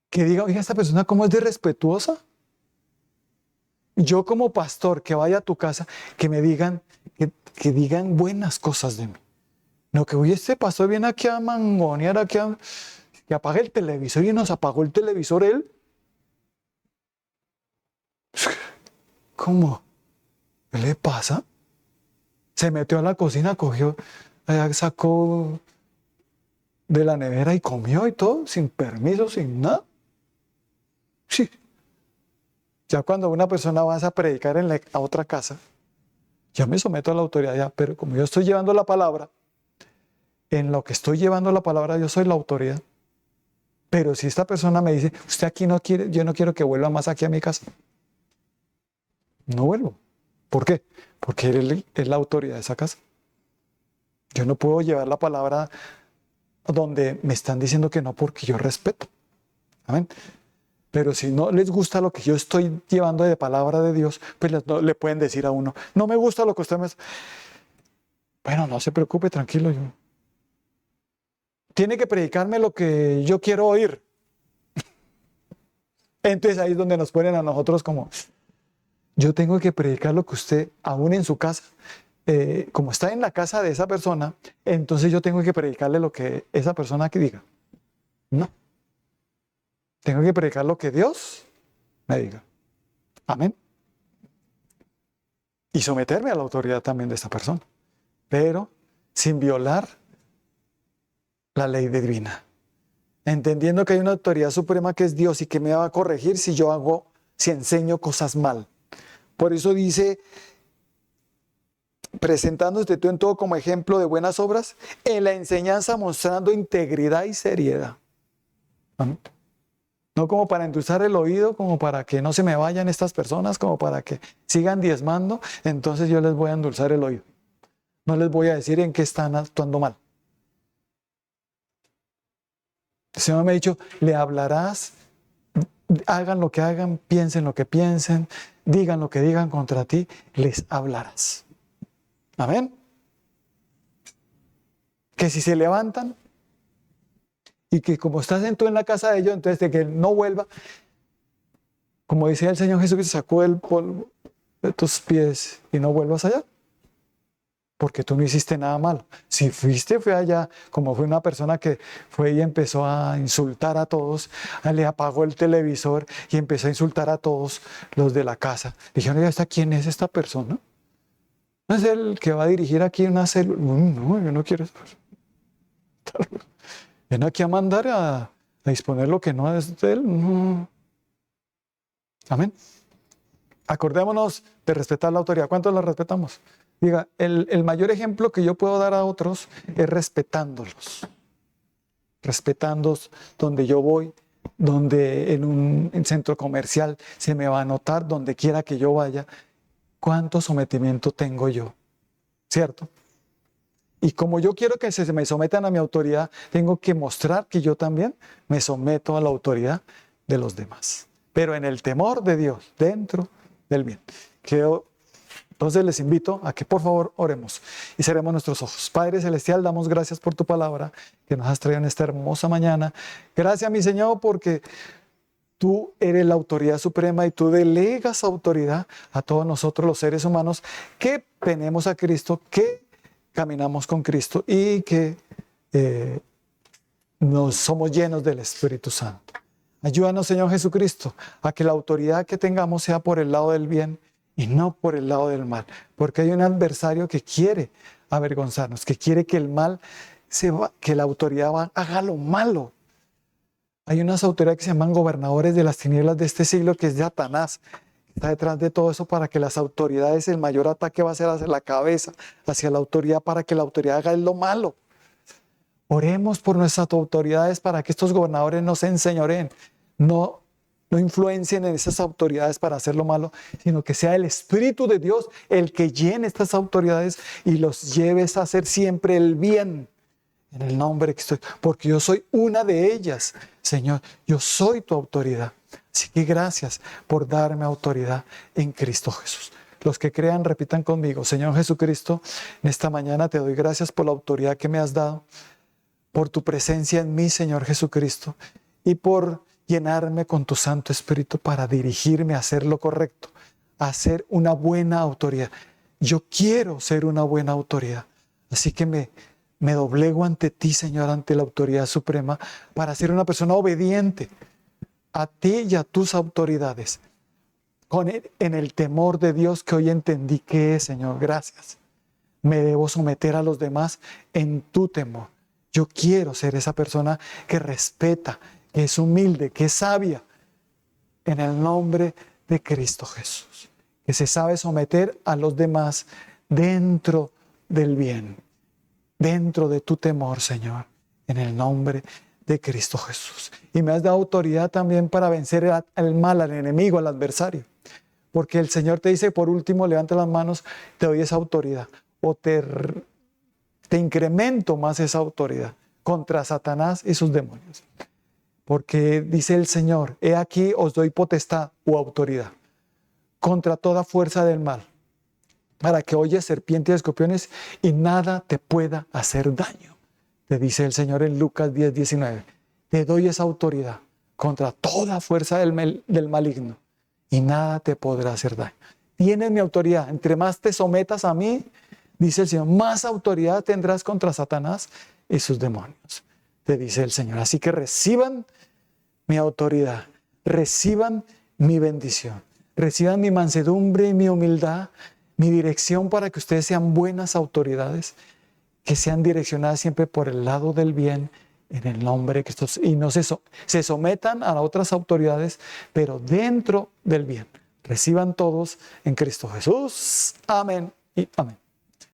Que diga, oiga, esta persona cómo es de respetuosa. Yo como pastor que vaya a tu casa, que me digan, que digan buenas cosas de mí. No, que hoy este pastor viene aquí a mangonear, que apague el televisor y nos apagó el televisor él. ¿Cómo? ¿Qué le pasa? Se metió a la cocina, cogió, sacó de la nevera y comió y todo, sin permiso, sin nada. Sí. Ya cuando una persona va a predicar a otra casa, Yo me someto a la autoridad ya, pero como yo estoy llevando la palabra, en lo que estoy llevando la palabra, yo soy la autoridad. Pero si esta persona me dice, usted aquí no quiere, yo no quiero que vuelva más aquí a mi casa, no vuelvo. ¿Por qué? Porque él es la autoridad de esa casa. Yo no puedo llevar la palabra donde me están diciendo que no porque yo respeto. Amén. Pero si no les gusta lo que yo estoy llevando de palabra de Dios, pues le pueden decir a uno, no me gusta lo que usted me... Bueno, no se preocupe, tranquilo. Tiene que predicarme lo que yo quiero oír. Entonces ahí es donde nos ponen a nosotros como, yo tengo que predicar lo que usted, aún en su casa, como está en la casa de esa persona, entonces yo tengo que predicarle lo que esa persona que diga. No. Tengo que predicar lo que Dios me diga. Amén. Y someterme a la autoridad también de esa persona, pero sin violar la ley divina. Entendiendo que hay una autoridad suprema que es Dios y que me va a corregir si enseño cosas mal. Por eso dice, presentándote tú en todo como ejemplo de buenas obras, en la enseñanza mostrando integridad y seriedad. ¿Amén? No como para endulzar el oído, como para que no se me vayan estas personas, como para que sigan diezmando, entonces yo les voy a endulzar el oído. No les voy a decir en qué están actuando mal. El Señor me ha dicho, le hablarás, hagan lo que hagan, piensen lo que piensen, digan lo que digan contra ti, les hablarás. Amén. Que si se levantan y que como estás tú en la casa de ellos, entonces de que no vuelva, como dice el Señor Jesús, que sacó el polvo de tus pies y no vuelvas allá. Porque tú no hiciste nada malo. Si fue allá, como fue una persona que fue y empezó a insultar a todos, le apagó el televisor y empezó a insultar a todos los de la casa. Dijeron, ¿quién es esta persona? ¿No es el que va a dirigir aquí una célula? No, yo no quiero eso. Ven aquí a mandar a disponer lo que no es de él. No. Amén. Acordémonos de respetar la autoridad. ¿Cuántos la respetamos? Diga, el mayor ejemplo que yo puedo dar a otros es respetándolos. Respetándolos donde yo voy, donde en un centro comercial se me va a notar, donde quiera que yo vaya, cuánto sometimiento tengo yo. ¿Cierto? Y como yo quiero que se me sometan a mi autoridad, tengo que mostrar que yo también me someto a la autoridad de los demás. Pero en el temor de Dios, dentro del bien. Entonces les invito a que por favor oremos y cerremos nuestros ojos. Padre Celestial, damos gracias por tu palabra que nos has traído en esta hermosa mañana. Gracias, mi Señor, porque tú eres la autoridad suprema y tú delegas autoridad a todos nosotros los seres humanos que tenemos a Cristo, que caminamos con Cristo y que nos somos llenos del Espíritu Santo. Ayúdanos, Señor Jesucristo, a que la autoridad que tengamos sea por el lado del bien y no por el lado del mal, porque hay un adversario que quiere avergonzarnos, que quiere que el mal que la autoridad haga lo malo. Hay unas autoridades que se llaman gobernadores de las tinieblas de este siglo, que es de Satanás. Está detrás de todo eso para que las autoridades, el mayor ataque va a ser hacia la cabeza, hacia la autoridad, para que la autoridad haga lo malo. Oremos por nuestras autoridades para que estos gobernadores no se enseñoreen, no influencien en esas autoridades para hacer lo malo, sino que sea el Espíritu de Dios el que llene estas autoridades y los lleves a hacer siempre el bien. En el nombre que estoy, porque yo soy una de ellas, Señor, yo soy tu autoridad. Así que gracias por darme autoridad en Cristo Jesús. Los que crean, repitan conmigo: Señor Jesucristo, en esta mañana te doy gracias por la autoridad que me has dado, por tu presencia en mí, Señor Jesucristo, y por llenarme con tu Santo Espíritu para dirigirme a hacer lo correcto, a ser una buena autoridad. Yo quiero ser una buena autoridad, así que me doblego ante ti, Señor, ante la autoridad suprema, para ser una persona obediente a ti y a tus autoridades, en el temor de Dios que hoy entendí que es, Señor. Gracias. Me debo someter a los demás en tu temor. Yo quiero ser esa persona que respeta, que es humilde, que es sabia, en el nombre de Cristo Jesús, que se sabe someter a los demás dentro del bien, dentro de tu temor, Señor, en el nombre de Cristo Jesús. Y me has dado autoridad también para vencer al mal, al enemigo, al adversario. Porque el Señor te dice, por último, levanta las manos, te doy esa autoridad. O te incremento más esa autoridad contra Satanás y sus demonios. Porque dice el Señor, he aquí os doy potestad o autoridad contra toda fuerza del mal, para que holles serpientes y escorpiones y nada te pueda hacer daño. Te dice el Señor en Lucas 10:19. Te doy esa autoridad contra toda fuerza del maligno y nada te podrá hacer daño. Tienes mi autoridad. Entre más te sometas a mí, dice el Señor, más autoridad tendrás contra Satanás y sus demonios. Te dice el Señor. Así que reciban mi autoridad, reciban mi bendición, reciban mi mansedumbre y mi humildad, mi dirección para que ustedes sean buenas autoridades, que sean direccionadas siempre por el lado del bien, en el nombre de Cristo, y no se sometan a otras autoridades, pero dentro del bien. Reciban todos en Cristo Jesús. Amén y amén.